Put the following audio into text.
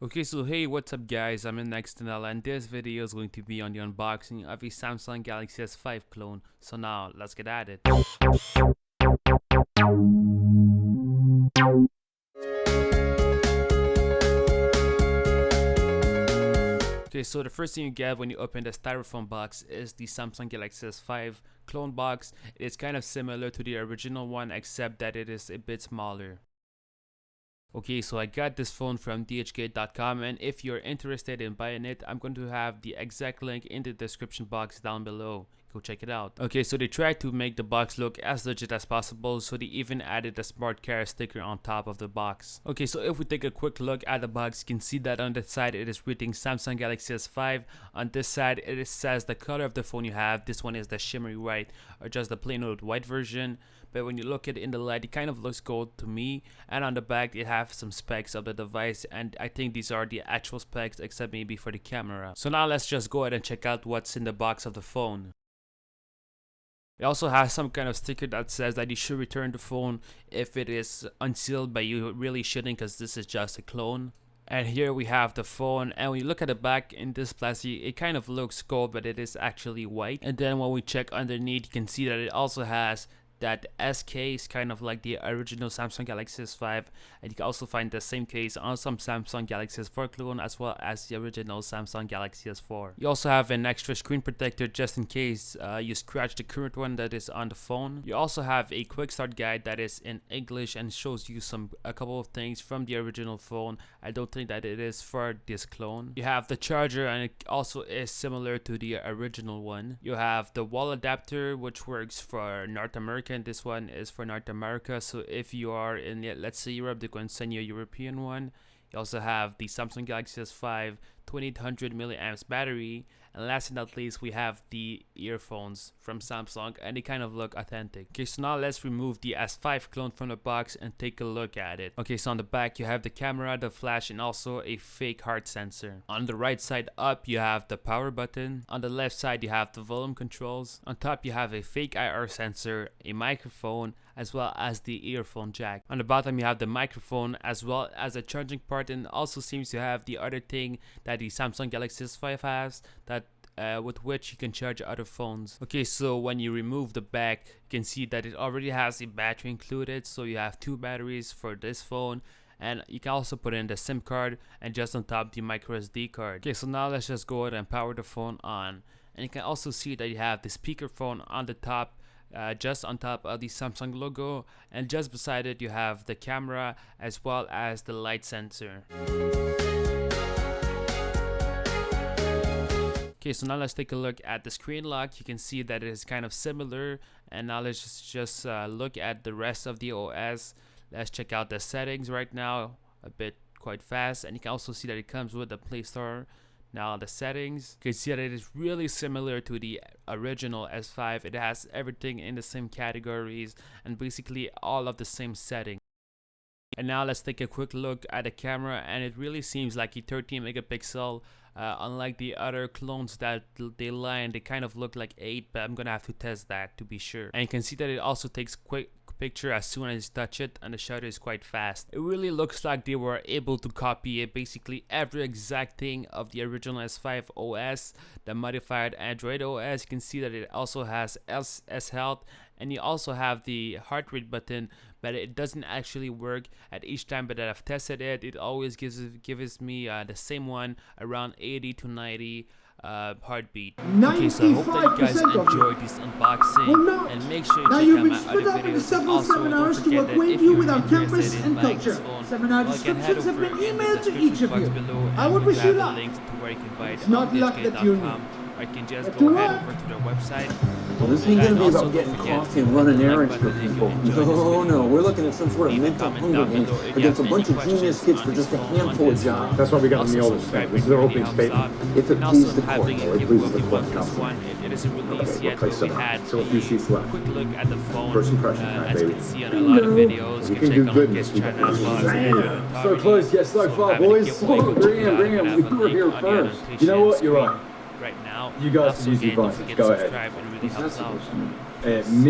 Okay, so hey, what's up guys, I'm Anexonel and this video is going to be on the unboxing of a Samsung Galaxy S5 clone. So now, let's get at it. Okay, so the first thing you get when you open the styrofoam box is the Samsung Galaxy S5 clone box. It's kind of similar to the original one except that it is a bit smaller. Okay, so I got this phone from DHGate.com, and if you're interested in buying it, I'm going to have the exact link in the description box down below. Go check it out. Okay, so they tried to make the box look as legit as possible, so they even added a smart carrier sticker on top of the box. Okay, so if we take a quick look at the box, you can see that on that side it is reading Samsung Galaxy S5. On this side it says the color of the phone you have. This one is the shimmery white, or just the plain old white version. But when you look at it in the light, it kind of looks gold to me. And on the back it has some specs of the device, and I think these are the actual specs except maybe for the camera. So now let's just go ahead and check out what's in the box of the phone. It also has some kind of sticker that says that you should return the phone if it is unsealed, but you really shouldn't because this is just a clone. And here we have the phone, and when you look at the back in this plastic, it kind of looks gold, but it is actually white. And then when we check underneath, you can see that it also has that S case, kind of like the original Samsung Galaxy S5, and you can also find the same case on some Samsung Galaxy S4 clone as well as the original Samsung Galaxy S4. You also have an extra screen protector just in case you scratch the current one that is on the phone. You also have a quick start guide that is in English and shows you a couple of things from the original phone. I don't think that it is for this clone. You have the charger, and it also is similar to the original one. You have the wall adapter, which works for North America, and this one is for North America. So if you are in, let's say, Europe, they're going to send you a European one. You also have the Samsung Galaxy S5 2800 milliamps battery, and last but not least, we have the earphones from Samsung, and they kind of look authentic. Okay, so now let's remove the S5 clone from the box and take a look at it. Okay, so on the back you have the camera, the flash, and also a fake heart sensor. On the right side up you have the power button. On the left side you have the volume controls. On top you have a fake IR sensor, a microphone, as well as the earphone jack. On the bottom you have the microphone as well as a charging port, and also seems to have the other thing that the Samsung Galaxy S5 has, that with which you can charge other phones. Okay, so when you remove the back, you can see that it already has a battery included, so you have two batteries for this phone, and you can also put in the SIM card and just on top the micro SD card. Okay, so now let's just go ahead and power the phone on, and you can also see that you have the speakerphone on the top, just on top of the Samsung logo, and just beside it you have the camera as well as the light sensor. Okay, so now let's take a look at the screen lock. You can see that it is kind of similar, and now let's just look at the rest of the OS. Let's check out the settings right now a bit quite fast, and you can also see that it comes with the Play Store. Now the settings, you can see that it is really similar to the original S5. It has everything in the same categories and basically all of the same settings. And now let's take a quick look at the camera, and it really seems like a 13 megapixel. Unlike the other clones that they line, they kind of look like 8, but I'm gonna have to test that to be sure. And you can see that it also takes quick picture as soon as you touch it, and the shutter is quite fast. It really looks like they were able to copy basically every exact thing of the original S5 OS, the modified Android OS. You can see that it also has S Health, and you also have the heart rate button, but it doesn't actually work at each time that I've tested it. It always gives me the same one, around 80 to 90 heartbeat. Okay, so I hope that you guys enjoyed this unboxing, and make sure you check out my other videos. And also don't forget that if you're interested in buying this phone, well, you can head over in the description box below, and I will have the links to where you can buy it on DHGate.com, or you can just go head over to their website. Well, this ain't gonna be about getting coffee and running errands for people. No, we're looking at some sort of mental hunger games against a bunch of genius kids for just a handful of jobs. That's why we got in the oldest thing. This is our opening statement. If it pleases the court, or it pleases the court. It isn't released yet, but we had So a few sheets left. quick look at the phone. First impression time, as you baby. can see on a lot of videos, you can check on his channel as well as So close, yet so far, boys. Bring we were here first. You know what? You're right. Right now, You got some easy buttons. Go ahead. subscribe and really helps out. Me